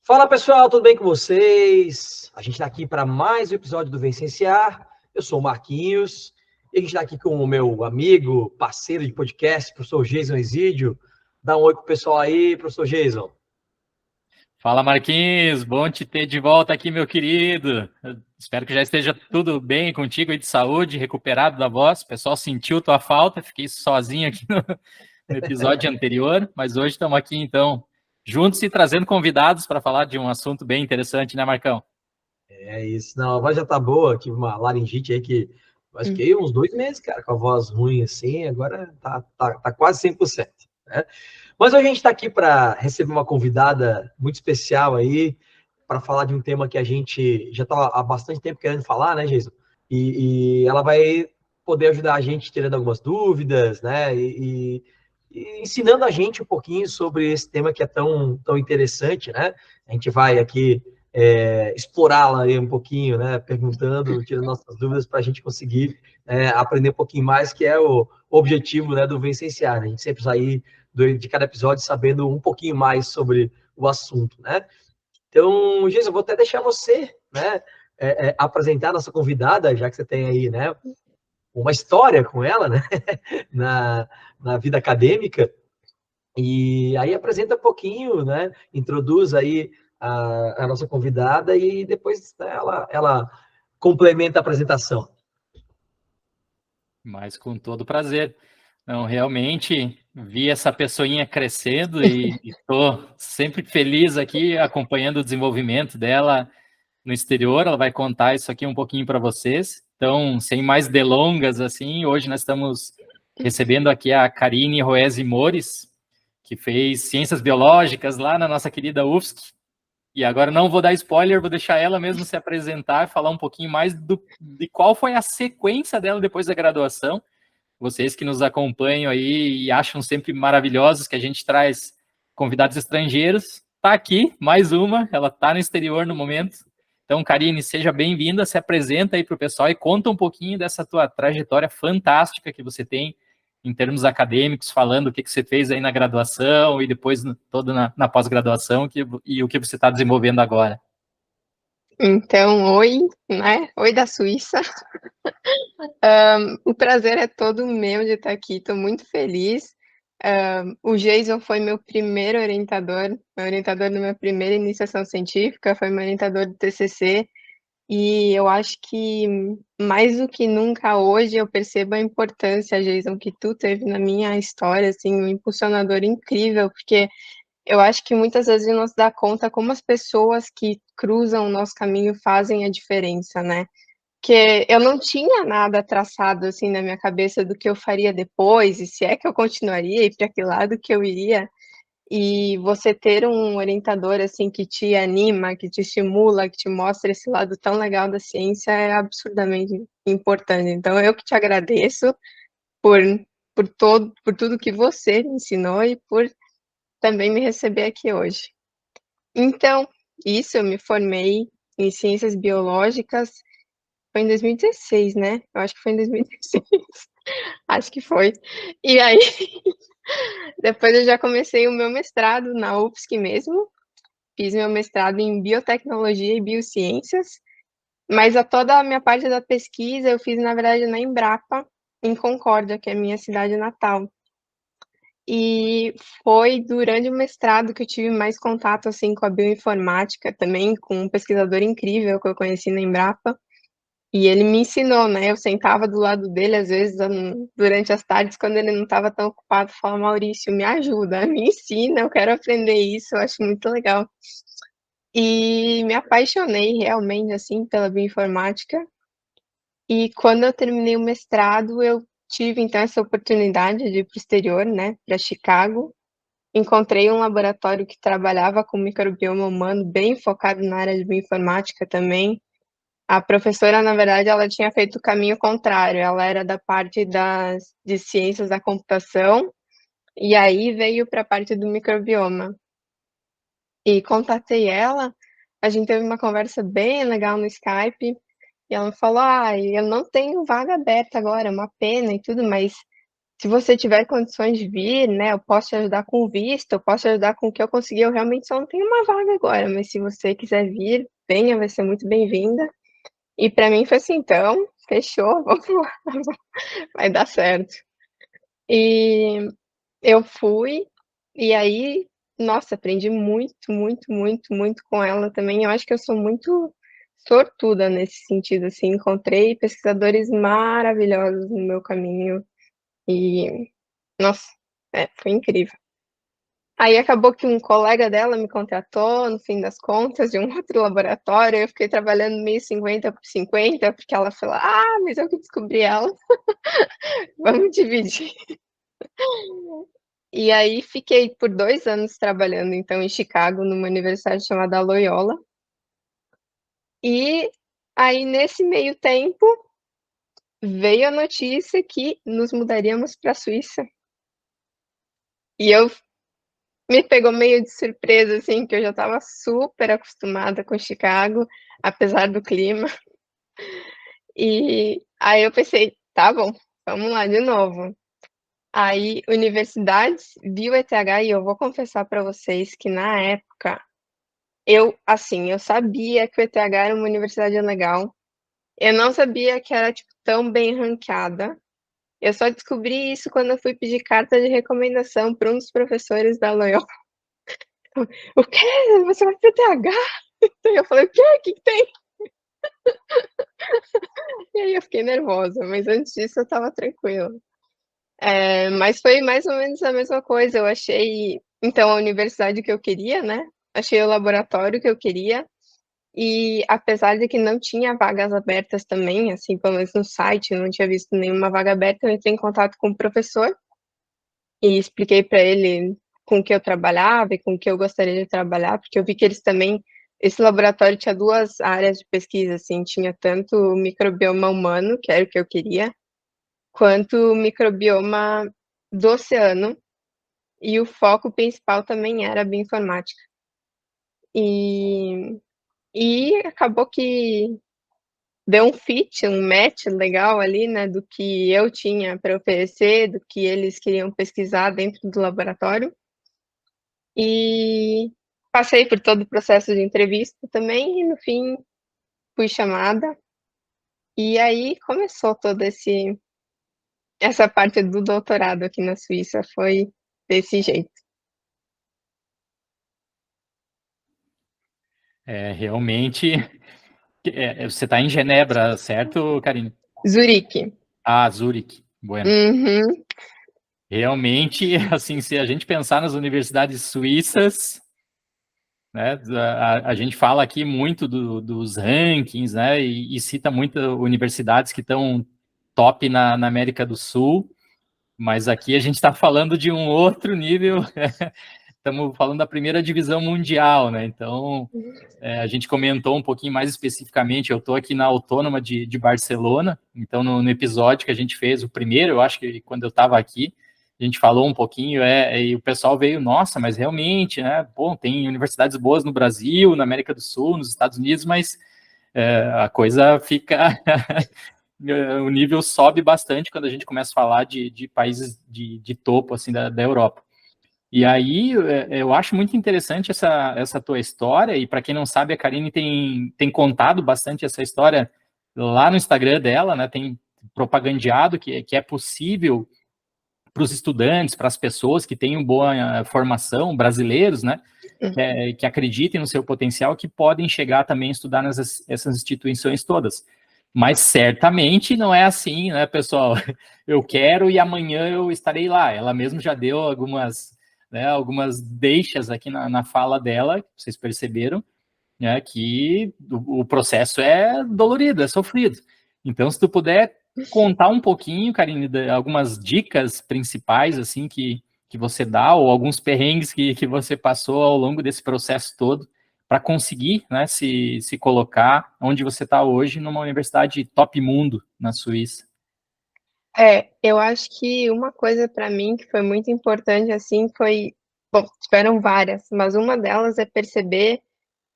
Fala pessoal, tudo bem com vocês? A gente está aqui para mais um episódio do Vencenciar. Eu sou o Marquinhos e a gente está aqui com o meu amigo, parceiro de podcast, professor Jason Exídio. Dá um oi pro pessoal aí, professor Jason. Fala, Marquinhos, bom te ter de volta aqui, meu querido. Eu espero que já esteja tudo bem contigo aí de saúde, recuperado da voz. O pessoal sentiu tua falta, fiquei sozinho aqui no episódio anterior, mas hoje estamos aqui, então, juntos e trazendo convidados para falar de um assunto bem interessante, né, Marcão? É isso, não, a voz já tá boa, tive uma laringite aí que eu fiquei uns 2 meses, cara, com a voz ruim assim, agora tá quase 100%, né? Mas hoje a gente está aqui para receber uma convidada muito especial aí, para falar de um tema que a gente já está há bastante tempo querendo falar, né, Jason? E ela vai poder ajudar a gente tirando algumas dúvidas, né? E ensinando a gente um pouquinho sobre esse tema que é tão interessante, né? A gente vai aqui explorá-la aí um pouquinho, né? Perguntando, tirando nossas dúvidas para a gente conseguir aprender um pouquinho mais, que é o objetivo, né, do Vencenciar, né? A gente sempre sair de cada episódio sabendo um pouquinho mais sobre o assunto, né? Então, Geisa, eu vou até deixar você, né, apresentar a nossa convidada, já que você tem aí, né, uma história com ela, né, na, na vida acadêmica, e aí apresenta um pouquinho, né, introduz aí a nossa convidada e depois, né, ela complementa a apresentação. Mas com todo prazer. Não, realmente vi essa pessoinha crescendo e estou sempre feliz aqui acompanhando o desenvolvimento dela no exterior. Ela vai contar isso aqui um pouquinho para vocês. Então, sem mais delongas, assim, hoje nós estamos recebendo aqui a Karine Roese Mores, que fez Ciências Biológicas lá na nossa querida UFSC. E agora não vou dar spoiler, vou deixar ela mesmo se apresentar, falar um pouquinho mais de qual foi a sequência dela depois da graduação. Vocês que nos acompanham aí e acham sempre maravilhosos que a gente traz convidados estrangeiros, tá aqui, mais uma, ela tá no exterior no momento. Então, Karine, seja bem-vinda, se apresenta aí para o pessoal e conta um pouquinho dessa tua trajetória fantástica que você tem em termos acadêmicos, falando o que você fez aí na graduação e depois toda na pós-graduação e o que você está desenvolvendo agora. Então, oi, né? Oi da Suíça. O prazer é todo meu de estar aqui, estou muito feliz. O Jason foi meu primeiro orientador, da minha primeira iniciação científica, foi meu orientador do TCC, e eu acho que mais do que nunca hoje eu percebo a importância, Jason, que tu teve na minha história, assim, um impulsionador incrível, porque eu acho que muitas vezes não se dá conta como as pessoas que cruzam o nosso caminho fazem a diferença, né? Que eu não tinha nada traçado, assim, na minha cabeça do que eu faria depois, e se é que eu continuaria, e para que lado que eu iria. E você ter um orientador, assim, que te anima, que te estimula, que te mostra esse lado tão legal da ciência é absurdamente importante. Então eu que te agradeço por por tudo que você me ensinou e por também me receber aqui hoje. Então, isso, eu me formei em ciências biológicas, foi em 2016, né? Eu acho que foi em 2016. Acho que foi. E aí, depois eu já comecei o meu mestrado na UFSC mesmo. Fiz meu mestrado em biotecnologia e biociências, mas toda a minha parte da pesquisa eu fiz, na verdade, na Embrapa, em Concórdia, que é a minha cidade natal. E foi durante o mestrado que eu tive mais contato, assim, com a bioinformática também, com um pesquisador incrível que eu conheci na Embrapa, e ele me ensinou, né, eu sentava do lado dele, às vezes, durante as tardes, quando ele não estava tão ocupado, falava: "Maurício, me ajuda, me ensina, eu quero aprender isso, eu acho muito legal". E me apaixonei realmente, assim, pela bioinformática, e quando eu terminei o mestrado, eu tive, então, essa oportunidade de ir para o exterior, né, para Chicago. Encontrei um laboratório que trabalhava com microbioma humano, bem focado na área de bioinformática também. A professora, na verdade, ela tinha feito o caminho contrário, ela era da parte de ciências da computação, e aí veio para a parte do microbioma. E contatei ela, a gente teve uma conversa bem legal no Skype, e ela me falou: "Ah, eu não tenho vaga aberta agora, é uma pena e tudo, mas se você tiver condições de vir, né, eu posso te ajudar com visto, eu posso te ajudar com o que eu conseguir, eu realmente só não tenho uma vaga agora, mas se você quiser vir, venha, vai ser muito bem-vinda. E para mim foi assim: "Então, fechou, vamos lá, vai dar certo". E eu fui, e aí, nossa, aprendi muito, muito, muito, muito com ela também. Eu acho que eu sou muito sortuda nesse sentido, assim, encontrei pesquisadores maravilhosos no meu caminho e, nossa, foi incrível. Aí acabou que um colega dela me contratou, no fim das contas, de um outro laboratório, eu fiquei trabalhando meio 50 por 50, porque ela falou: "Ah, mas eu que descobri ela, vamos dividir". E aí fiquei por 2 anos trabalhando, então, em Chicago, numa universidade chamada Loyola. E aí, nesse meio tempo, veio a notícia que nos mudaríamos para a Suíça. E eu me pegou meio de surpresa, assim, que eu já estava super acostumada com Chicago, apesar do clima. E aí eu pensei: "Tá bom, vamos lá de novo". Aí, universidades viu ETH, e eu vou confessar para vocês que na época eu, assim, eu sabia que o ETH era uma universidade legal, eu não sabia que era, tipo, tão bem ranqueada. Eu só descobri isso quando eu fui pedir carta de recomendação para um dos professores da Loyola. "O quê? Você vai para o ETH?" E eu falei: "O quê? O que que tem?" E aí eu fiquei nervosa, mas antes disso eu estava tranquila. Mas foi mais ou menos a mesma coisa, eu achei, então, a universidade que eu queria, né, achei o laboratório que eu queria, e apesar de que não tinha vagas abertas também, assim, pelo menos no site, eu não tinha visto nenhuma vaga aberta, eu entrei em contato com o professor e expliquei para ele com o que eu trabalhava e com o que eu gostaria de trabalhar, porque eu vi que eles também, esse laboratório tinha 2 áreas de pesquisa, assim, tinha tanto o microbioma humano, que era o que eu queria, quanto o microbioma do oceano, e o foco principal também era a bioinformática. E acabou que deu um fit, um match legal ali, né, do que eu tinha para oferecer, do que eles queriam pesquisar dentro do laboratório. E passei por todo o processo de entrevista também e no fim fui chamada. E aí começou todo esse essa parte do doutorado aqui na Suíça, foi desse jeito. Realmente, você está em Genebra, certo, Karine? Zurique. Ah, Zurique. Bueno. Uhum. Realmente, assim, se a gente pensar nas universidades suíças, né, a gente fala aqui muito dos rankings, né, e cita muitas universidades que estão top na América do Sul, mas aqui a gente está falando de um outro nível, estamos falando da primeira divisão mundial, né, então a gente comentou um pouquinho mais especificamente, eu estou aqui na Autônoma de Barcelona, então no episódio que a gente fez, o primeiro, eu acho que quando eu estava aqui, a gente falou um pouquinho, e o pessoal veio, nossa, mas realmente, né, bom, tem universidades boas no Brasil, na América do Sul, nos Estados Unidos, mas a coisa fica, o nível sobe bastante quando a gente começa a falar de países de topo, assim, da Europa. E aí, eu acho muito interessante essa tua história, e para quem não sabe, a Karine tem contado bastante essa história lá no Instagram dela, né, tem propagandeado que é possível para os estudantes, para as pessoas que tenham boa formação, brasileiros, né, que acreditem no seu potencial, que podem chegar também a estudar essas instituições todas. Mas certamente não é assim, né, pessoal? Eu quero e amanhã eu estarei lá. Ela mesmo já deu algumas deixas aqui na fala dela, vocês perceberam, né, que o processo é dolorido, é sofrido. Então, se tu puder contar um pouquinho, Karine, algumas dicas principais assim que você dá, ou alguns perrengues que você passou ao longo desse processo todo, para conseguir, né, se colocar onde você está hoje, numa universidade top mundo na Suíça. Eu acho que uma coisa para mim que foi muito importante, assim, foi, bom, tiveram várias, mas uma delas é perceber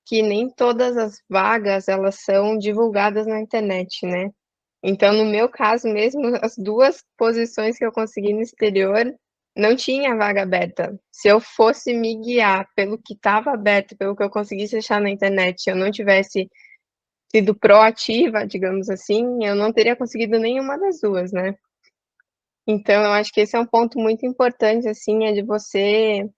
que nem todas as vagas elas são divulgadas na internet, né. Então, no meu caso mesmo, as 2 posições que eu consegui no exterior, não tinha vaga aberta. Se eu fosse me guiar pelo que estava aberto, pelo que eu conseguisse achar na internet, eu não tivesse sido proativa, digamos assim, eu não teria conseguido nenhuma das 2, né. Então eu acho que esse é um ponto muito importante, assim, é de você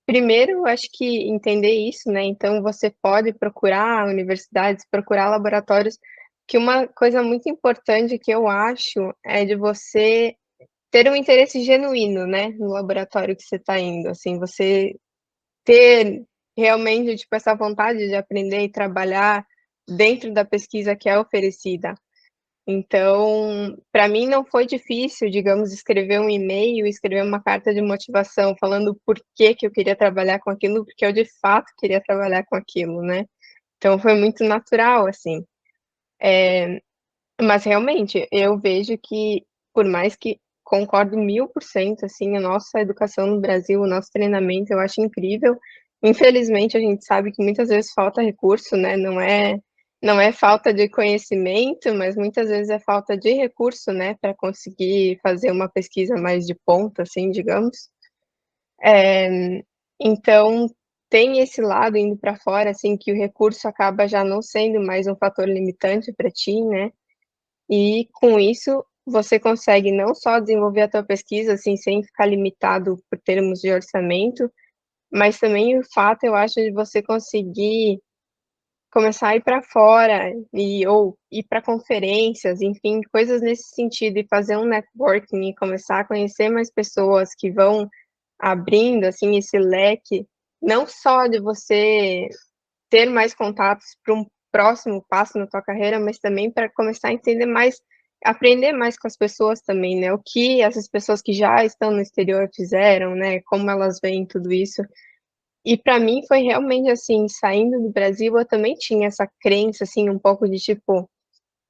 primeiro, eu acho que entender isso, né, então você pode procurar universidades, procurar laboratórios, que uma coisa muito importante que eu acho é de você ter um interesse genuíno, né, no laboratório que você está indo, assim, você ter realmente, tipo, essa vontade de aprender e trabalhar dentro da pesquisa que é oferecida. Então, para mim não foi difícil, digamos, escrever um e-mail, escrever uma carta de motivação falando o porquê que eu queria trabalhar com aquilo, porque eu de fato queria trabalhar com aquilo, né. Então foi muito natural, assim. Mas realmente, eu vejo que, por mais que concordo 1000%, assim, a nossa educação no Brasil, o nosso treinamento, eu acho incrível. Infelizmente, a gente sabe que muitas vezes falta recurso, né, não é falta de conhecimento, mas muitas vezes é falta de recurso, né, para conseguir fazer uma pesquisa mais de ponta, assim, digamos. Então, tem esse lado indo para fora, assim, que o recurso acaba já não sendo mais um fator limitante para ti, né. E com isso, você consegue não só desenvolver a tua pesquisa, assim, sem ficar limitado por termos de orçamento, mas também o fato, eu acho, de você conseguir começar a ir para fora ou ir para conferências, enfim, coisas nesse sentido, e fazer um networking e começar a conhecer mais pessoas que vão abrindo, assim, esse leque, não só de você ter mais contatos para um próximo passo na tua carreira, mas também para começar a entender mais, aprender mais com as pessoas também, né, o que essas pessoas que já estão no exterior fizeram, né, como elas veem tudo isso. E para mim foi realmente assim, saindo do Brasil, eu também tinha essa crença, assim, um pouco de tipo: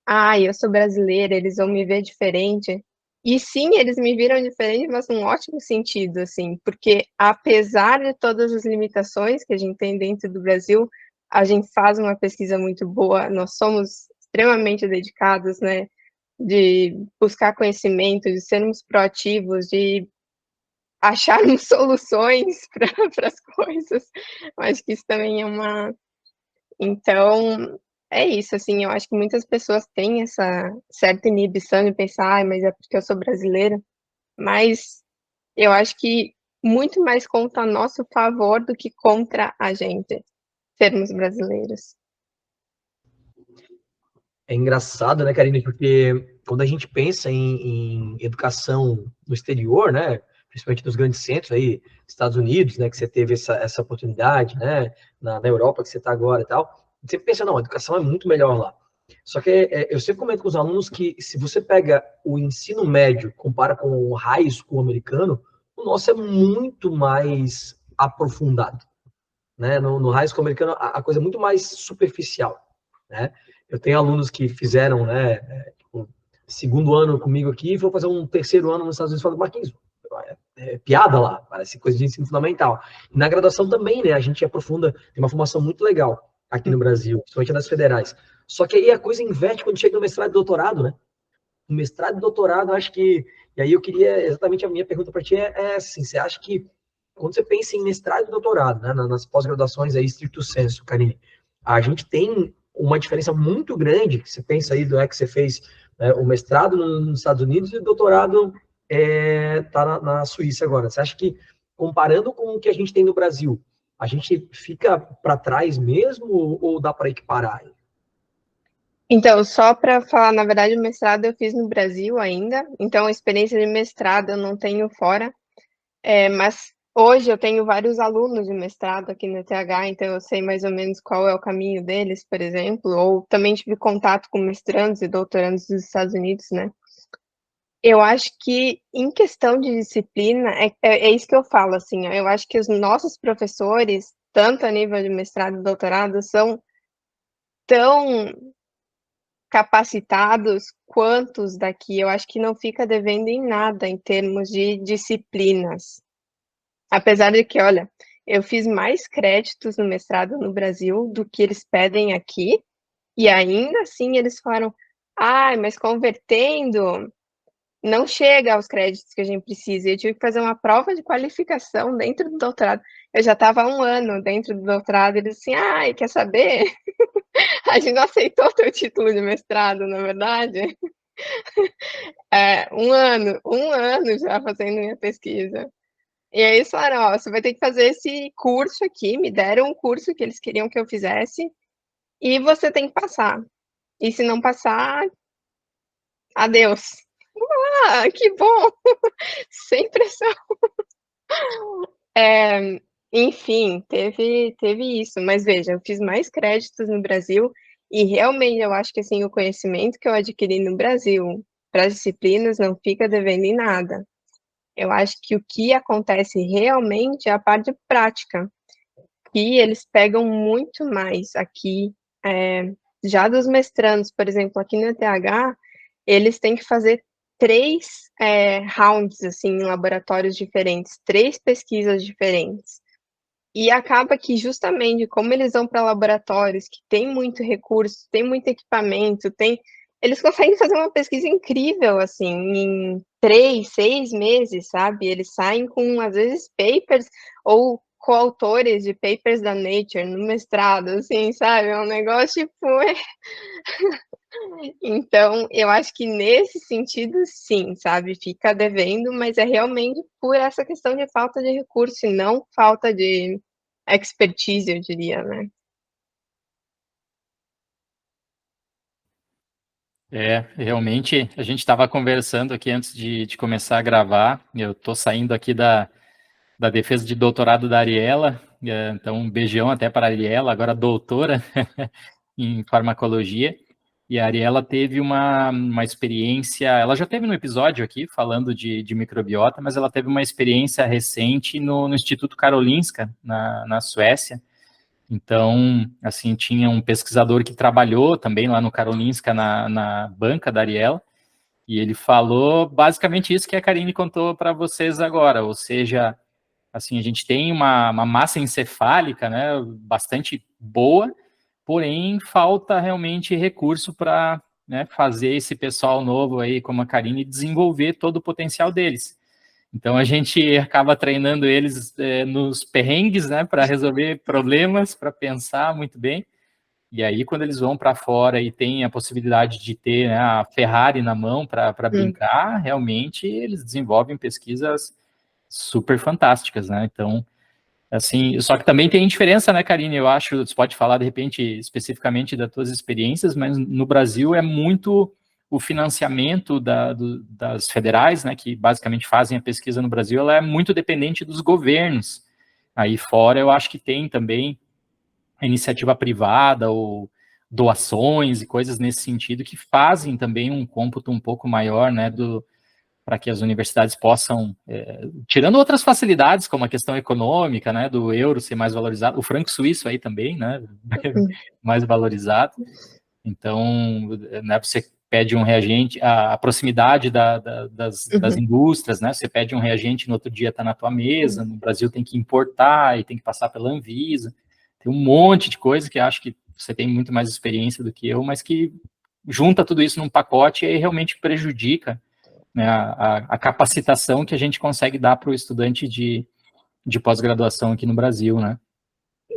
"Ai, eu sou brasileira, eles vão me ver diferente". E sim, eles me viram diferente, mas num ótimo sentido, assim, porque apesar de todas as limitações que a gente tem dentro do Brasil, a gente faz uma pesquisa muito boa, nós somos extremamente dedicados, né, de buscar conhecimento, de sermos proativos, de acharmos soluções para as coisas. Eu acho que isso também é uma, então, é isso, assim, eu acho que muitas pessoas têm essa certa inibição de pensar: "Ai, mas é porque eu sou brasileira", mas eu acho que muito mais conta a nosso favor do que contra a gente, sermos brasileiros. É engraçado, né, Karine, porque quando a gente pensa em educação no exterior, né, principalmente nos grandes centros aí, Estados Unidos, né, que você teve essa oportunidade, né, na Europa que você está agora e tal, a gente sempre pensa, não, a educação é muito melhor lá. Só que eu sempre comento com os alunos que se você pega o ensino médio, compara com o high school americano, o nosso é muito mais aprofundado, né? No high school americano, a coisa é muito mais superficial, né? Eu tenho alunos que fizeram, né, tipo, segundo ano comigo aqui e vou fazer um terceiro ano nos Estados Unidos e falam, Marquinhos, é piada lá, parece coisa de ensino fundamental. E na graduação também, né, a gente aprofunda, tem uma formação muito legal aqui no Brasil, principalmente nas federais. Só que aí a coisa inverte quando chega no mestrado e doutorado, né? No mestrado e doutorado, acho que, e aí eu queria, exatamente a minha pergunta para ti é assim, você acha que quando você pensa em mestrado e doutorado, né, nas pós-graduações aí, stricto sensu, Karine, a gente tem uma diferença muito grande, que você pensa aí do que você fez, né, o mestrado nos Estados Unidos e o doutorado tá na Suíça agora. Você acha que, comparando com o que a gente tem no Brasil, a gente fica para trás mesmo ou dá para equiparar? Então, só para falar, na verdade, o mestrado eu fiz no Brasil ainda, então a experiência de mestrado eu não tenho fora. Mas hoje eu tenho vários alunos de mestrado aqui no ETH, então eu sei mais ou menos qual é o caminho deles, por exemplo, ou também tive contato com mestrandos e doutorandos dos Estados Unidos, né. Eu acho que em questão de disciplina, é isso que eu falo, assim, ó, eu acho que os nossos professores, tanto a nível de mestrado e doutorado, são tão capacitados quanto os daqui, eu acho que não fica devendo em nada em termos de disciplinas. Apesar de que, olha, eu fiz mais créditos no mestrado no Brasil do que eles pedem aqui, e ainda assim eles falaram: ai, mas convertendo não chega aos créditos que a gente precisa. E eu tive que fazer uma prova de qualificação dentro do doutorado. Eu já estava há 1 ano dentro do doutorado, eles assim: "Ai, quer saber? A gente não aceitou teu título de mestrado, na verdade". É, 1 ano já fazendo minha pesquisa. E aí eles falaram: "Ó, você vai ter que fazer esse curso aqui", me deram um curso que eles queriam que eu fizesse, "e você tem que passar. E se não passar, adeus". Ah, que bom, sem pressão. Enfim, teve isso, mas veja, eu fiz mais créditos no Brasil e realmente eu acho que, assim, o conhecimento que eu adquiri no Brasil para as disciplinas não fica devendo em nada. Eu acho que o que acontece realmente é a parte prática, que eles pegam muito mais aqui, já dos mestrandos, por exemplo, aqui no ETH, eles têm que fazer 3 rounds, assim, em laboratórios diferentes, 3 pesquisas diferentes. E acaba que justamente como eles vão para laboratórios que tem muito recurso, tem muito equipamento, eles conseguem fazer uma pesquisa incrível, assim, em 3, 6 meses, sabe. Eles saem com, às vezes, papers ou coautores de papers da Nature no mestrado, assim, sabe. É um negócio, tipo, então, eu acho que nesse sentido sim, sabe, fica devendo, mas é realmente por essa questão de falta de recurso e não falta de expertise, eu diria, né. Realmente, a gente estava conversando aqui antes de começar a gravar, eu estou saindo aqui da defesa de doutorado da Ariela, então um beijão até para a Ariela, agora doutora em farmacologia, e a Ariela teve uma experiência, ela já teve no episódio aqui falando de microbiota, mas ela teve uma experiência recente no Instituto Karolinska, na Suécia. Então, assim, tinha um pesquisador que trabalhou também lá no Karolinska, na banca da Ariela, e ele falou basicamente isso que a Karine contou para vocês agora, ou seja, assim, a gente tem uma massa encefálica, né, bastante boa, porém falta realmente recurso para, né, fazer esse pessoal novo aí, como a Karine, desenvolver todo o potencial deles. Então a gente acaba treinando eles nos perrengues, né, para resolver problemas, para pensar muito bem. E aí quando eles vão para fora e têm a possibilidade de ter, né, a Ferrari na mão para Hum. brincar, realmente eles desenvolvem pesquisas super fantásticas, né? Então, assim, só que também tem diferença, né, Karine? Eu acho, você pode falar de repente especificamente das tuas experiências, mas no Brasil é muito o financiamento das federais, né, que basicamente fazem a pesquisa no Brasil, ela é muito dependente dos governos. Aí fora eu acho que tem também a iniciativa privada ou doações e coisas nesse sentido que fazem também um cômputo um pouco maior, né, para que as universidades possam, tirando outras facilidades, como a questão econômica, né, do euro ser mais valorizado, o franco suíço aí também, né, mais valorizado. Então, né, você pede um reagente, a proximidade das Uhum. indústrias, né, você pede um reagente, no outro dia está na tua mesa, no Brasil tem que importar e tem que passar pela Anvisa, tem um monte de coisa que acho que você tem muito mais experiência do que eu, mas que junta tudo isso num pacote e aí realmente prejudica, né, a capacitação que a gente consegue dar para o estudante de pós-graduação aqui no Brasil, né?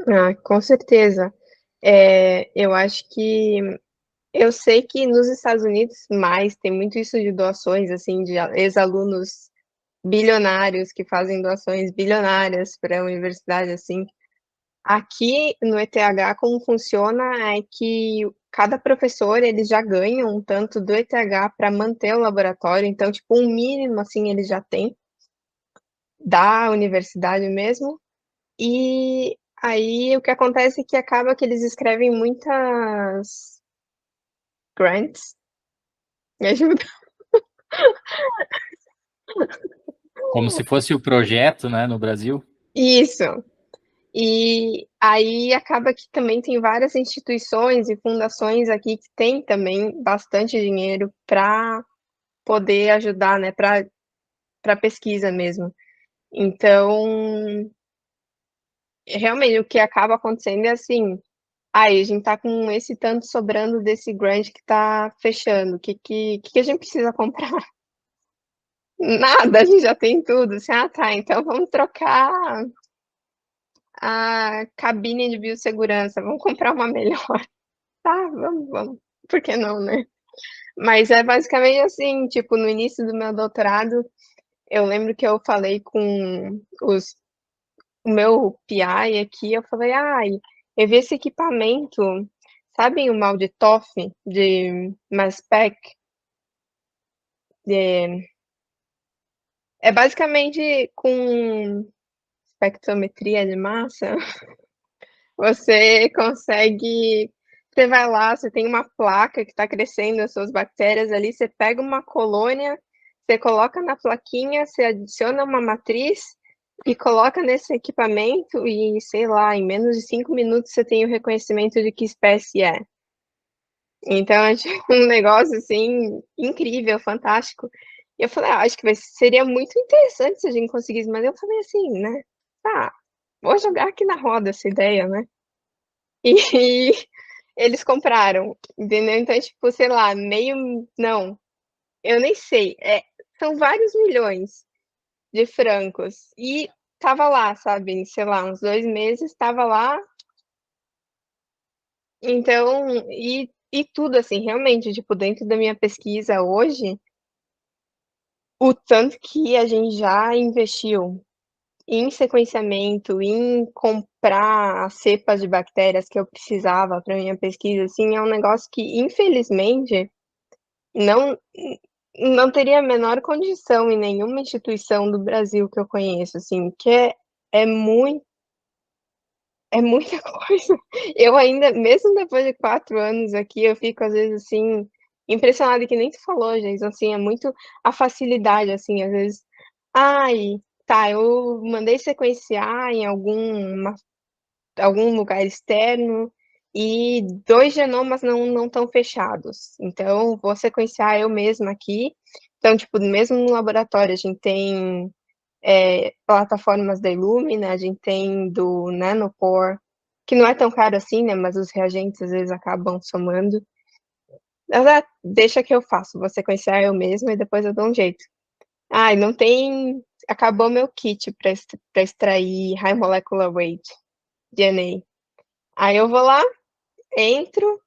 Ah, com certeza. Eu acho que eu sei que nos Estados Unidos mais, tem muito isso de doações, assim, de ex-alunos bilionários que fazem doações bilionárias para a universidade, assim. Aqui no ETH, como funciona é que cada professor, eles já ganham um tanto do ETH para manter o laboratório, então, tipo, um mínimo, assim, eles já têm, da universidade mesmo. E aí o que acontece é que acaba que eles escrevem muitas grants, me ajuda? Como se fosse o projeto, né, no Brasil. Isso. E aí acaba que também tem várias instituições e fundações aqui que têm também bastante dinheiro para poder ajudar, né, para pesquisa mesmo. Então, realmente o que acaba acontecendo é assim, aí a gente tá com esse tanto sobrando desse grant que tá fechando, o que a gente precisa comprar? Nada, a gente já tem tudo. Assim, tá, então vamos trocar a cabine de biossegurança, vamos comprar uma melhor. Tá, vamos. Por que não, né? Mas é basicamente assim, tipo, no início do meu doutorado, eu lembro que eu falei com o meu PI aqui, eu falei, eu vi esse equipamento, sabem o mal de TOF, de mass spec? É basicamente com espectrometria de massa, você consegue. Você vai lá, você tem uma placa que está crescendo as suas bactérias ali, você pega uma colônia, você coloca na plaquinha, você adiciona uma matriz e coloca nesse equipamento e, sei lá, em menos de 5 minutos você tem o reconhecimento de que espécie é. Então, é tipo um negócio, assim, incrível, fantástico. E eu falei: acho que seria muito interessante se a gente conseguisse, mas eu falei assim, né, vou jogar aqui na roda essa ideia, né. E eles compraram, entendeu. Então, tipo, sei lá, meio não, eu nem sei, são vários milhões de francos e estava lá, sabe, sei lá, uns 2 meses, estava lá. Então, e tudo, assim, realmente, tipo, dentro da minha pesquisa hoje, o tanto que a gente já investiu em sequenciamento, em comprar as cepas de bactérias que eu precisava para minha pesquisa, assim, é um negócio que infelizmente não não teria a menor condição em nenhuma instituição do Brasil que eu conheço, assim, que é mui é muita coisa. Eu ainda, mesmo depois de 4 anos aqui, eu fico às vezes, assim, impressionada, que nem tu falou, Jason, assim, é muito a facilidade, assim, às vezes, "Ai, tá, eu mandei sequenciar em algum lugar externo e 2 genomas não estão fechados, então vou sequenciar eu mesma aqui". Então, tipo, mesmo no laboratório a gente tem, plataformas da Illumina, a gente tem do Nanopore, que não é tão caro assim, né, mas os reagentes às vezes acabam somando. Mas, deixa que eu faço, vou sequenciar eu mesma e depois eu dou um jeito. Ai, não tem, acabou meu kit para extrair High Molecular Weight, DNA. Aí eu vou lá, entro,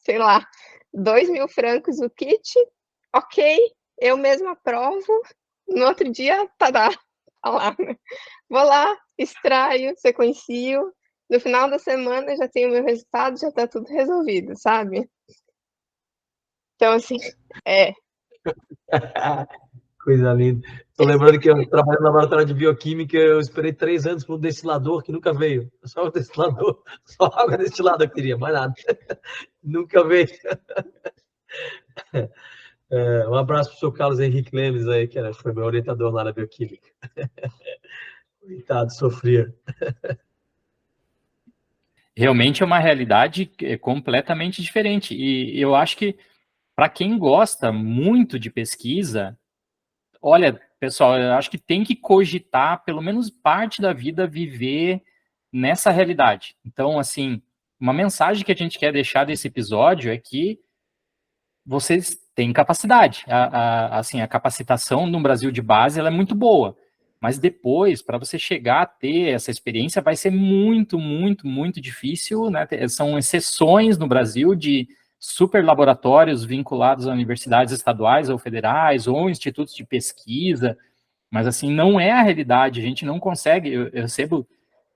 sei lá, 2.000 francos o kit, ok, eu mesma provo, no outro dia, tadá, tá lá, né. Vou lá, extraio, sequencio, no final da semana já tenho meu resultado, já tá tudo resolvido, sabe. Então, assim, é. Coisa linda. Tô lembrando que eu trabalho no laboratório de bioquímica, eu esperei 3 anos por um destilador que nunca veio. Só o destilador, só água destilada eu queria, mais nada. Nunca veio. Um abraço pro seu Carlos Henrique Lemes aí, que foi meu orientador lá na bioquímica. Coitado, sofria. Realmente é uma realidade completamente diferente. E eu acho que, para quem gosta muito de pesquisa, olha, pessoal, eu acho que tem que cogitar, pelo menos parte da vida, viver nessa realidade. Então, assim, uma mensagem que a gente quer deixar desse episódio é que vocês têm capacidade. Assim, a capacitação no Brasil de base ela é muito boa. Mas depois, para você chegar a ter essa experiência, vai ser muito, muito, muito difícil, né? São exceções no Brasil de super laboratórios vinculados a universidades estaduais ou federais, ou institutos de pesquisa, mas assim, não é a realidade, a gente não consegue, eu recebo,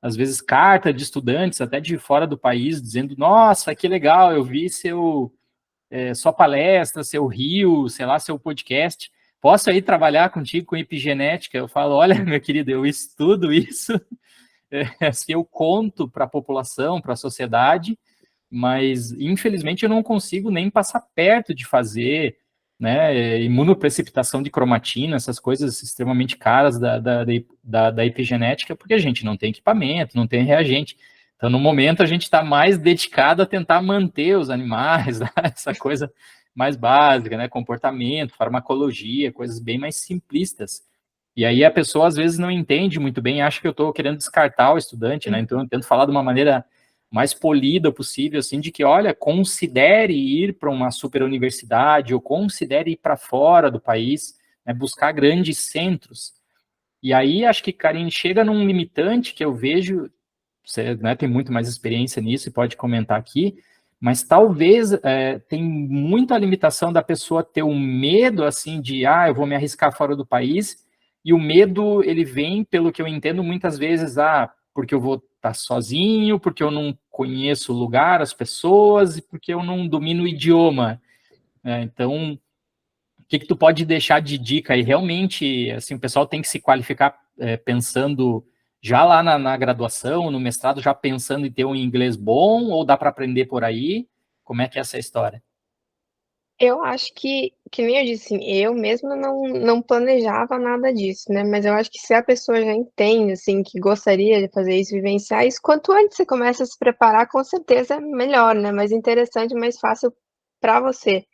às vezes, carta de estudantes, até de fora do país, dizendo, nossa, que legal, eu vi sua palestra, seu rio, sei lá, seu podcast, posso aí trabalhar contigo com epigenética? Eu falo, olha, meu querido, eu estudo isso, assim, eu conto para a população, para a sociedade, mas infelizmente eu não consigo nem passar perto de fazer, né, imunoprecipitação de cromatina, essas coisas extremamente caras da epigenética, porque a gente não tem equipamento, não tem reagente. Então, no momento, a gente está mais dedicado a tentar manter os animais, né, essa coisa mais básica, né, comportamento, farmacologia, coisas bem mais simplistas. E aí a pessoa, às vezes, não entende muito bem, acha que eu estou querendo descartar o estudante, né, então eu tento falar de uma maneira mais polida possível, assim, de que, olha, considere ir para uma super universidade ou considere ir para fora do país, né, buscar grandes centros. E aí, acho que, Karine, chega num limitante que eu vejo, você, né, tem muito mais experiência nisso e pode comentar aqui, mas talvez tem muita limitação da pessoa ter um medo, assim, de, eu vou me arriscar fora do país, e o medo, ele vem, pelo que eu entendo, muitas vezes, porque eu vou estar sozinho, porque eu não conheço o lugar, as pessoas, e porque eu não domino o idioma. Então, o que tu pode deixar de dica aí? Realmente, assim, o pessoal tem que se qualificar pensando já lá na graduação, no mestrado, já pensando em ter um inglês bom, ou dá para aprender por aí? Como é que é essa história? Eu acho que nem eu disse, assim, eu mesma não planejava nada disso, né, mas eu acho que se a pessoa já entende, assim, que gostaria de fazer isso, vivenciar isso, quanto antes você começa a se preparar, com certeza é melhor, né, mais interessante, mais fácil para você.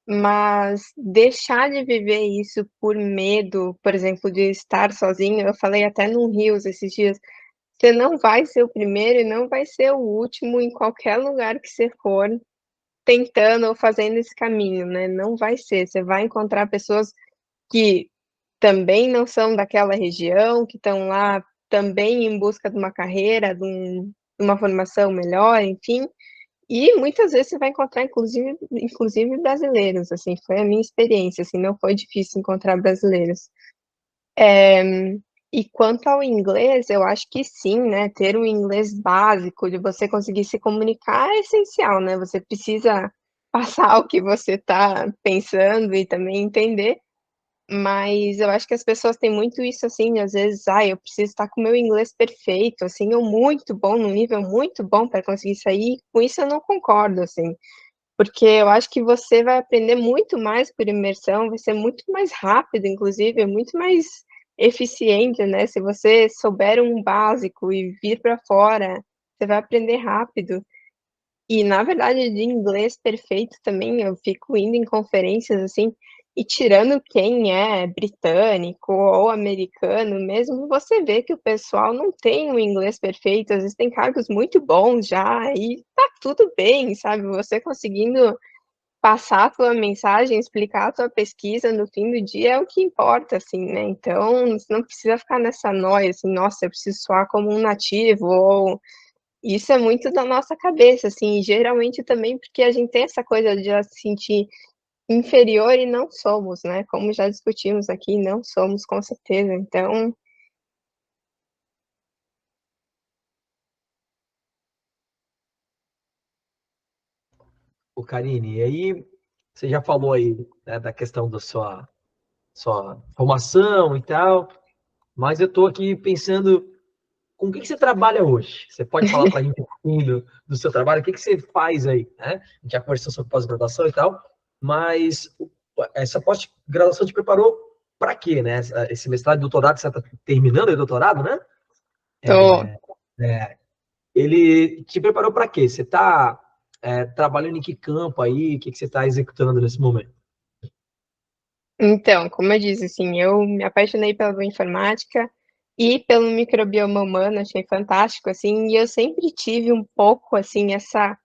Mas deixar de viver isso por medo, por exemplo, de estar sozinho, eu falei até num Reels esses dias, você não vai ser o primeiro e não vai ser o último em qualquer lugar que você for, tentando ou fazendo esse caminho, né, não vai ser, você vai encontrar pessoas que também não são daquela região, que estão lá também em busca de uma carreira, de uma formação melhor, enfim, e muitas vezes você vai encontrar inclusive brasileiros, assim, foi a minha experiência, assim, não foi difícil encontrar brasileiros. E quanto ao inglês, eu acho que sim, né, ter um inglês básico, de você conseguir se comunicar é essencial, né, você precisa passar o que você está pensando e também entender, mas eu acho que as pessoas têm muito isso, assim, às vezes: "Ai, eu preciso estar com o meu inglês perfeito, assim, ou muito bom, num nível muito bom para conseguir sair", com isso eu não concordo, assim, porque eu acho que você vai aprender muito mais por imersão, vai ser muito mais rápido, inclusive, é muito mais eficiente, né, se você souber um básico e vir para fora, você vai aprender rápido. E, na verdade, de inglês perfeito também, eu fico indo em conferências, assim, e tirando quem é britânico ou americano mesmo, você vê que o pessoal não tem um inglês perfeito, às vezes tem cargos muito bons já, e tá tudo bem, sabe, você conseguindo passar a tua mensagem, explicar a tua pesquisa no fim do dia é o que importa, assim, né, então você não precisa ficar nessa noia, assim: "Nossa, eu preciso soar como um nativo", ou isso é muito da nossa cabeça, assim, e geralmente também porque a gente tem essa coisa de já se sentir inferior e não somos, né, como já discutimos aqui, não somos com certeza, então O Karine, e aí você já falou aí, né, da questão da sua formação e tal, mas eu estou aqui pensando com o que você trabalha hoje? Você pode falar para a gente um pouquinho do seu trabalho? O que você faz aí? Né? A gente já conversou sobre pós-graduação e tal, mas essa pós-graduação te preparou para quê, né? Esse mestrado e doutorado, você está terminando o doutorado, né? tô Ele te preparou para quê? Você está trabalhando em que campo aí? O que você está executando nesse momento? então, como eu disse, assim, eu me apaixonei pela bioinformática e pelo microbioma humano, achei fantástico, assim, e eu sempre tive um pouco, assim, essa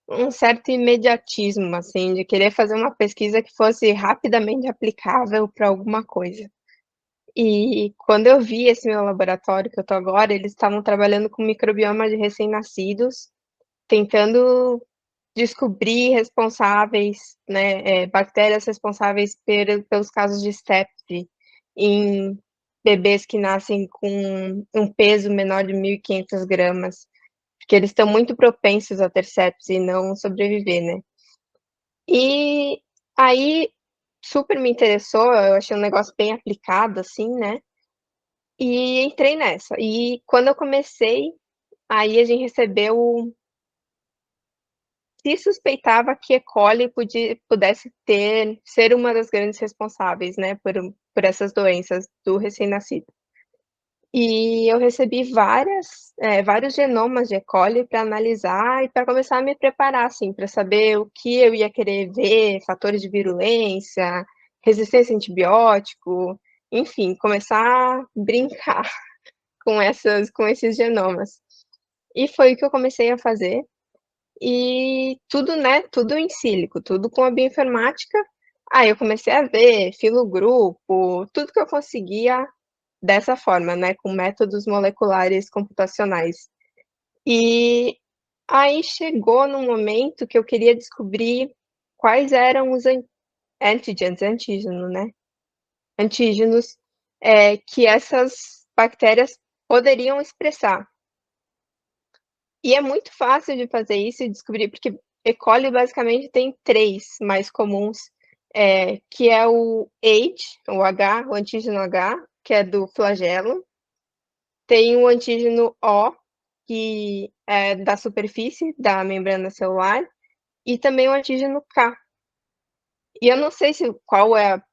um certo imediatismo, assim, de querer fazer uma pesquisa que fosse rapidamente aplicável para alguma coisa. E quando eu vi esse meu laboratório que eu tô agora, eles estavam trabalhando com microbioma de recém-nascidos, tentando descobrir responsáveis, né, bactérias responsáveis pelos casos de sepse em bebês que nascem com um peso menor de 1.500 gramas, porque eles estão muito propensos a ter sepse e não sobreviver, né. E aí super me interessou, eu achei um negócio bem aplicado, assim, né. E entrei nessa. E quando eu comecei, aí a gente recebeu se suspeitava que E. coli pudesse ser uma das grandes responsáveis, né, por essas doenças do recém-nascido. E eu recebi vários genomas de E. coli para analisar e para começar a me preparar, assim, para saber o que eu ia querer ver, fatores de virulência, resistência a antibiótico, enfim, começar a brincar com esses genomas. E foi o que eu comecei a fazer. E tudo, né, tudo em sílico, tudo com a bioinformática. Aí eu comecei a ver filogrupo, tudo que eu conseguia dessa forma, né, com métodos moleculares computacionais. E aí chegou num momento que eu queria descobrir quais eram os antígenos, né, antígenos, que essas bactérias poderiam expressar. E é muito fácil de fazer isso e descobrir, porque E. coli basicamente tem 3 mais comuns, que é o H, o antígeno H, que é do flagelo. Tem o antígeno O, que é da superfície da membrana celular, e também o antígeno K. E eu não sei qual é a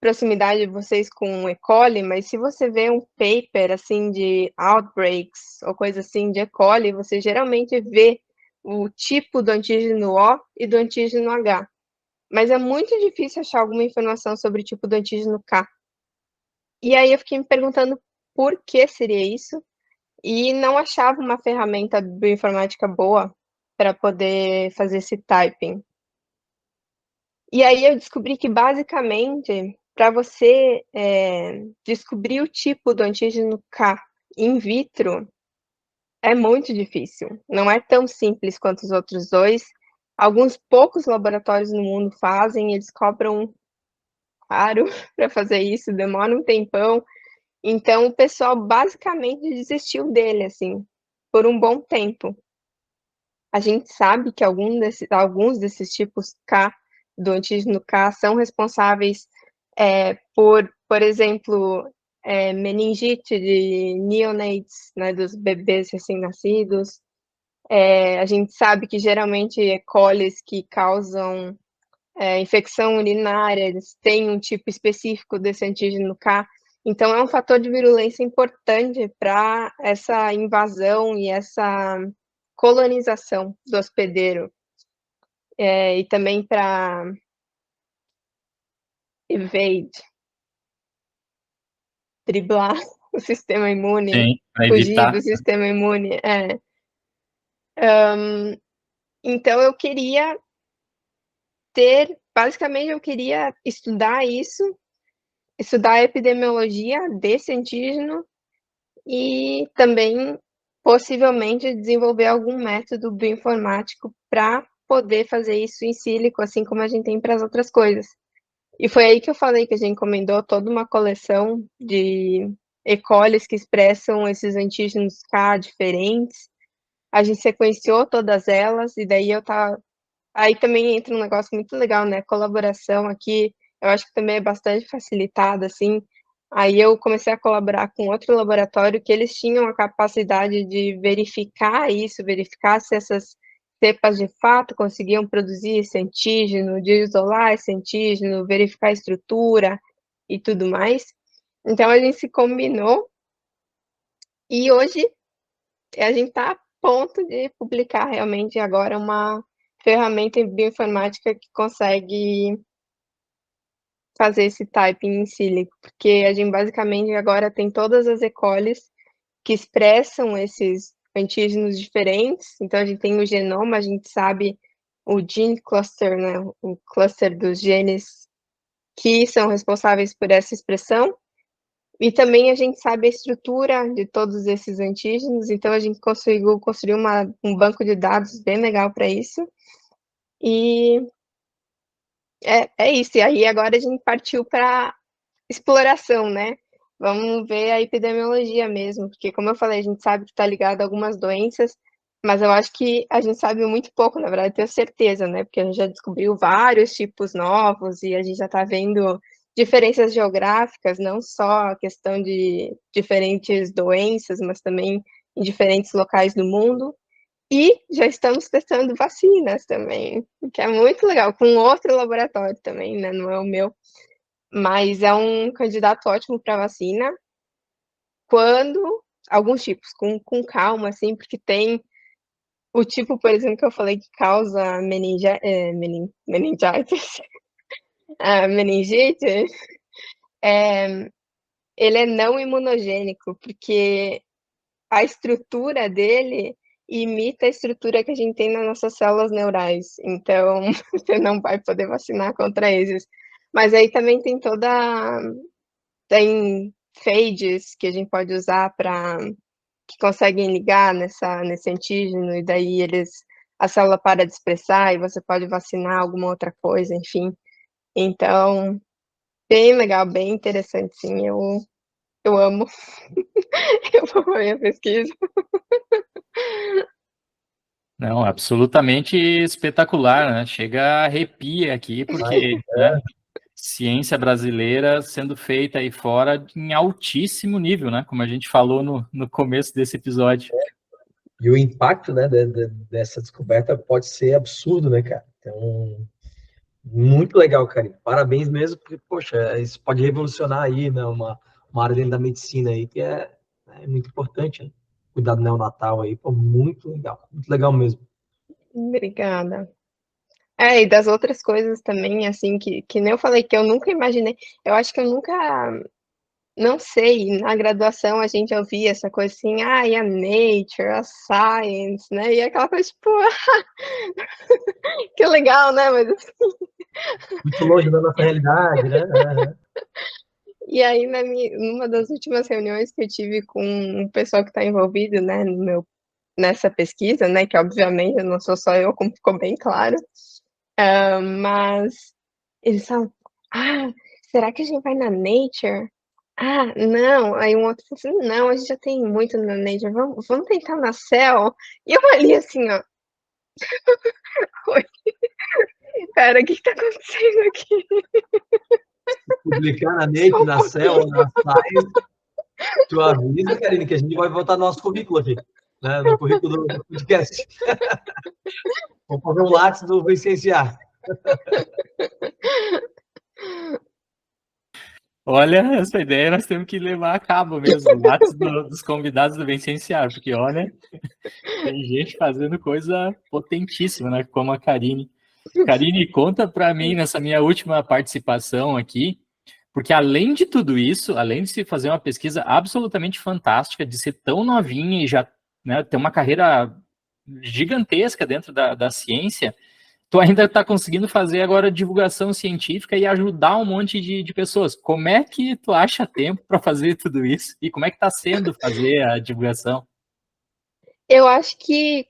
proximidade de vocês com o E. coli, mas se você vê um paper, assim, de outbreaks ou coisa assim de E. coli, você geralmente vê o tipo do antígeno O e do antígeno H. Mas é muito difícil achar alguma informação sobre o tipo do antígeno K. E aí eu fiquei me perguntando por que seria isso, e não achava uma ferramenta bioinformática boa para poder fazer esse typing. E aí eu descobri que basicamente para você, descobrir o tipo do antígeno K in vitro, é muito difícil, não é tão simples quanto os outros 2. Alguns poucos laboratórios no mundo fazem, eles cobram caro para fazer isso, demora um tempão, então o pessoal basicamente desistiu dele, assim, por um bom tempo. A gente sabe que alguns desses tipos K, do antígeno K, são responsáveis, por exemplo, meningite de neonates, né, dos bebês recém-nascidos. A gente sabe que geralmente E. colis que causam infecção urinária, eles têm um tipo específico desse antígeno K. Então é um fator de virulência importante para essa invasão e essa colonização do hospedeiro, e também para evade, driblar o sistema imune, Sim, para fugir evitar. do sistema imune. Então eu queria basicamente eu queria estudar isso, estudar a epidemiologia desse antígeno e também possivelmente desenvolver algum método bioinformático para poder fazer isso em sílico, assim como a gente tem para as outras coisas. E foi aí que eu falei que a gente encomendou toda uma coleção de E. colis que expressam esses antígenos K diferentes. A gente sequenciou todas elas, e daí aí também entra um negócio muito legal, né? Colaboração aqui, eu acho que também é bastante facilitada, assim. Aí eu comecei a colaborar com outro laboratório que eles tinham a capacidade de verificar isso, verificar se essas cepas de fato conseguiam produzir esse antígeno, de isolar esse antígeno, verificar a estrutura e tudo mais. Então a gente se combinou e hoje a gente está a ponto de publicar realmente agora uma ferramenta em bioinformática que consegue fazer esse typing em sílico, porque a gente basicamente agora tem todas as E. colis que expressam esses antígenos diferentes, então a gente tem o genoma, a gente sabe o gene cluster, né, o cluster dos genes que são responsáveis por essa expressão, e também a gente sabe a estrutura de todos esses antígenos, então a gente conseguiu construir um banco de dados bem legal para isso, e é isso, e aí agora a gente partiu para exploração, né? Vamos ver a epidemiologia mesmo, porque como eu falei, a gente sabe que está ligado a algumas doenças, mas eu acho que a gente sabe muito pouco, na verdade, tenho certeza, né? Porque a gente já descobriu vários tipos novos e a gente já está vendo diferenças geográficas, não só a questão de diferentes doenças, mas também em diferentes locais do mundo. E já estamos testando vacinas também, que é muito legal, com outro laboratório também, né? Não é o meu, mas é um candidato ótimo para vacina, quando alguns tipos, com calma, assim, porque tem o tipo, por exemplo, que eu falei que causa meningitis, a meningite, ele é não imunogênico, porque a estrutura dele imita a estrutura que a gente tem nas nossas células neurais. Então, você não vai poder vacinar contra esses. Mas aí também tem phages que a gente pode usar para que conseguem ligar nesse antígeno, e daí a célula para de expressar e você pode vacinar alguma outra coisa, enfim. Então, bem legal, bem interessante, sim. Eu amo. Eu amo a minha pesquisa. Não, absolutamente espetacular, né? Chega a arrepia aqui, porque, né, ciência brasileira sendo feita aí fora em altíssimo nível, né? Como a gente falou no começo desse episódio. E o impacto, né, dessa descoberta pode ser absurdo, né, cara? Então, muito legal, cara. Parabéns mesmo, porque, poxa, isso pode revolucionar aí, né, uma área dentro da medicina aí que é muito importante, né? Cuidado neonatal aí, pô, muito legal mesmo. Obrigada. E das outras coisas também, assim, que nem eu falei, que eu nunca imaginei. Eu acho que eu nunca, não sei, na graduação a gente ouvia essa coisa assim, e a Nature, a Science, né? E aquela coisa, tipo, que legal, né? Mas assim, Muito longe da nossa realidade, né? e aí numa das últimas reuniões que eu tive com o pessoal que está envolvido, né, nessa pesquisa, né, que obviamente não sou só eu, como ficou bem claro, mas eles falam, será que a gente vai na Nature? Não. Aí um outro falou assim, não, a gente já tem muito na Nature, vamos tentar na Cell. E eu ali assim, ó, oi, pera, o que tá acontecendo aqui? Publicar na Só Nature, um na Cell, pouquinho. na Science, tu avisa, Karine, que a gente vai botar no nosso currículo aqui, né? No currículo do podcast. Vamos fazer um lápis do licenciar. Olha, essa ideia nós temos que levar a cabo mesmo, o Lattes dos convidados do Vicenciar, porque olha, tem gente fazendo coisa potentíssima, né? Como a Karine. Karine, conta para mim nessa minha última participação aqui, porque além de tudo isso, além de se fazer uma pesquisa absolutamente fantástica, de ser tão novinha e já, né, ter uma carreira gigantesca dentro da ciência, tu ainda está conseguindo fazer agora divulgação científica e ajudar um monte de pessoas. Como é que tu acha tempo para fazer tudo isso? E como é que está sendo fazer a divulgação? Eu acho que,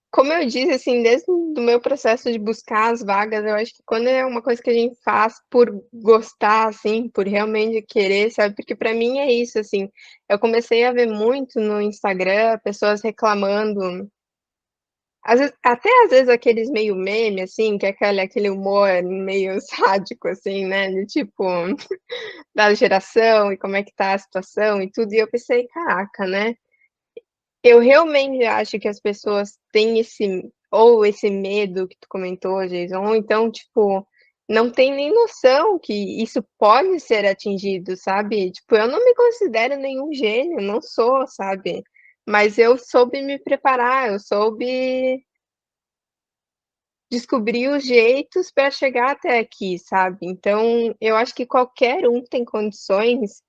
como eu disse, assim, desde o meu processo de buscar as vagas, eu acho que quando é uma coisa que a gente faz por gostar, assim, por realmente querer, sabe? Porque para mim é isso, assim. Eu comecei a ver muito no Instagram pessoas reclamando, até às vezes aqueles meio meme, assim, que é aquele humor meio sádico, assim, né? De tipo, da geração e como é que tá a situação e tudo. E eu pensei, caraca, né? Eu realmente acho que as pessoas têm esse medo que tu comentou, Jason, ou então, tipo, não tem nem noção que isso pode ser atingido, sabe? Tipo, eu não me considero nenhum gênio, não sou, sabe? Mas eu soube me preparar, eu soube descobrir os jeitos para chegar até aqui, sabe? Então, eu acho que qualquer um tem condições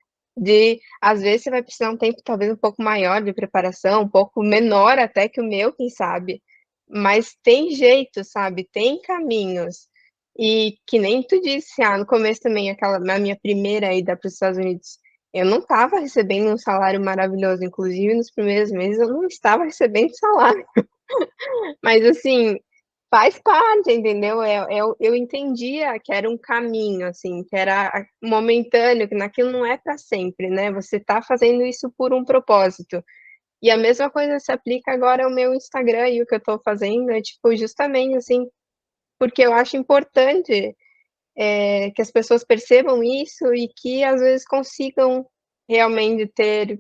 às vezes você vai precisar um tempo talvez um pouco maior de preparação, um pouco menor até que o meu, quem sabe, mas tem jeito, sabe? Tem caminhos. E que nem tu disse, no começo também, na minha primeira ida para os Estados Unidos, eu não estava recebendo um salário maravilhoso, inclusive nos primeiros meses eu não estava recebendo salário. Mas assim, faz parte, entendeu? Eu entendia que era um caminho, assim, que era momentâneo, que naquilo não é para sempre, né? Você está fazendo isso por um propósito. E a mesma coisa se aplica agora ao meu Instagram e o que eu estou fazendo é, tipo, justamente assim, porque eu acho importante que as pessoas percebam isso e que às vezes consigam realmente ter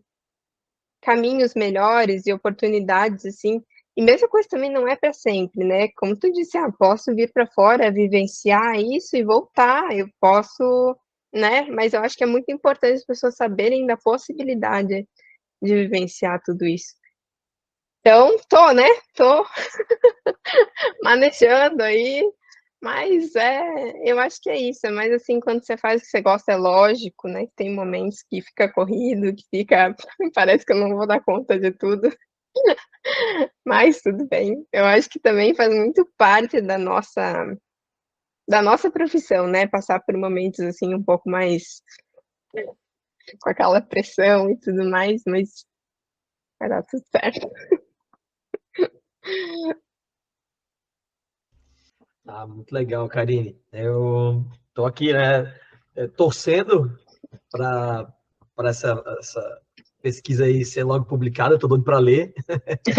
caminhos melhores e oportunidades, assim. E mesma coisa também não é para sempre, né? Como tu disse, posso vir para fora, vivenciar isso e voltar, eu posso, né? Mas eu acho que é muito importante as pessoas saberem da possibilidade de vivenciar tudo isso. Então, né? Tô manejando aí, mas eu acho que é isso. Mas assim, quando você faz o que você gosta, é lógico, né? Tem momentos que fica corrido, que fica, parece que eu não vou dar conta de tudo. Mas tudo bem. Eu acho que também faz muito parte da nossa profissão, né, passar por momentos, assim, um pouco mais com aquela pressão e tudo mais, mas vai dar tudo certo. Ah, muito legal, Karine. Eu tô aqui, né, torcendo para essa pesquisa aí ser logo publicada, tô doido para ler.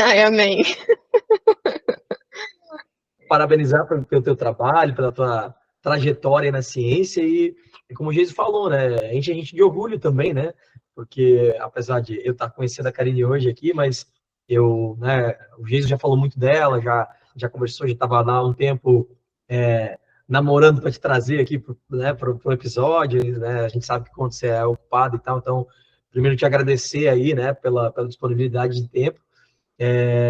Ai, amém. Parabenizar pelo teu trabalho, pela tua trajetória na ciência e como o Geise falou, né, enche a gente de orgulho também, né, porque apesar de eu estar conhecendo a Karine hoje aqui, mas eu, né, o Geise já falou muito dela, já conversou, já estava lá há um tempo namorando para te trazer aqui, né, para o episódio, né, a gente sabe que quando você é ocupado e tal, então, primeiro te agradecer aí, né, pela disponibilidade de tempo,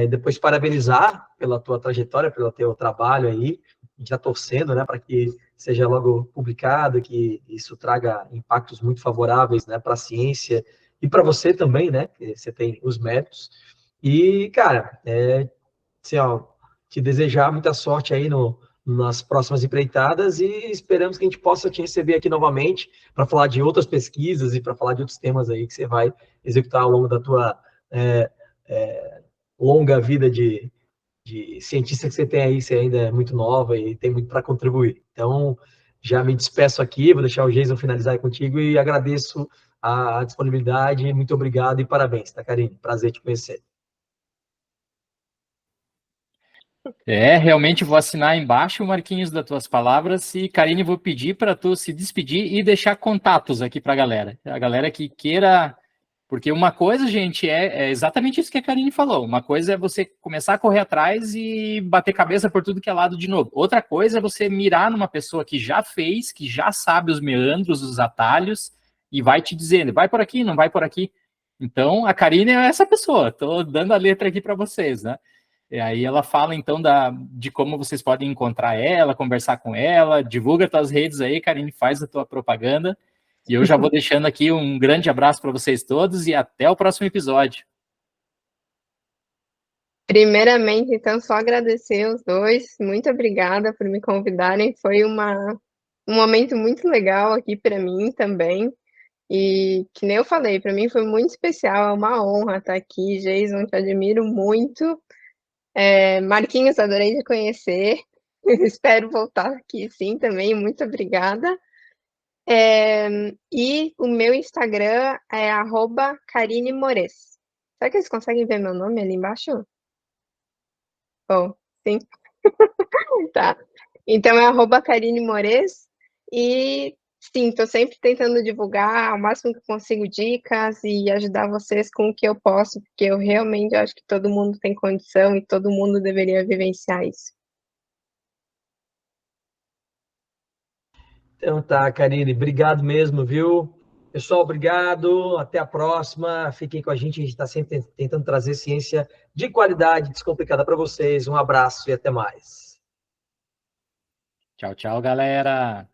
depois parabenizar pela tua trajetória, pelo teu trabalho aí, a gente está torcendo, né, para que seja logo publicado, que isso traga impactos muito favoráveis, né, para a ciência e para você também, né, que você tem os méritos. E, cara, assim, ó, te desejar muita sorte aí nas próximas empreitadas e esperamos que a gente possa te receber aqui novamente para falar de outras pesquisas e para falar de outros temas aí que você vai executar ao longo da tua é, é, longa vida de cientista que você tem aí, você ainda é muito nova e tem muito para contribuir. Então, já me despeço aqui, vou deixar o Jason finalizar aí contigo e agradeço a disponibilidade, muito obrigado e parabéns, tá, Karine? Prazer te conhecer. Realmente vou assinar embaixo, Marquinhos, das tuas palavras e, Karine, vou pedir para tu se despedir e deixar contatos aqui para a galera que queira, porque uma coisa, gente, é exatamente isso que a Karine falou, uma coisa é você começar a correr atrás e bater cabeça por tudo que é lado de novo, outra coisa é você mirar numa pessoa que já fez, que já sabe os meandros, os atalhos, e vai te dizendo, vai por aqui, não vai por aqui. Então, a Karine é essa pessoa, estou dando a letra aqui para vocês, né? E aí ela fala, então, de como vocês podem encontrar ela, conversar com ela, divulga tuas redes aí, Karine, faz a tua propaganda. E eu já vou deixando aqui um grande abraço para vocês todos e até o próximo episódio. Primeiramente, então, só agradecer os dois. Muito obrigada por me convidarem. Foi um momento muito legal aqui para mim também. E que nem eu falei, para mim foi muito especial, é uma honra estar aqui. Jason, te admiro muito. Marquinhos, adorei te conhecer. Espero voltar aqui sim também. Muito obrigada. E o meu Instagram é @KarineMores. Será que eles conseguem ver meu nome ali embaixo? Oh, sim. Tá. Então é @KarineMores. E sim, estou sempre tentando divulgar ao máximo que consigo dicas e ajudar vocês com o que eu posso, porque eu realmente acho que todo mundo tem condição e todo mundo deveria vivenciar isso. Então tá, Karine, obrigado mesmo, viu? Pessoal, obrigado. Até a próxima. Fiquem com a gente está sempre tentando trazer ciência de qualidade, descomplicada para vocês. Um abraço e até mais. Tchau, tchau, galera.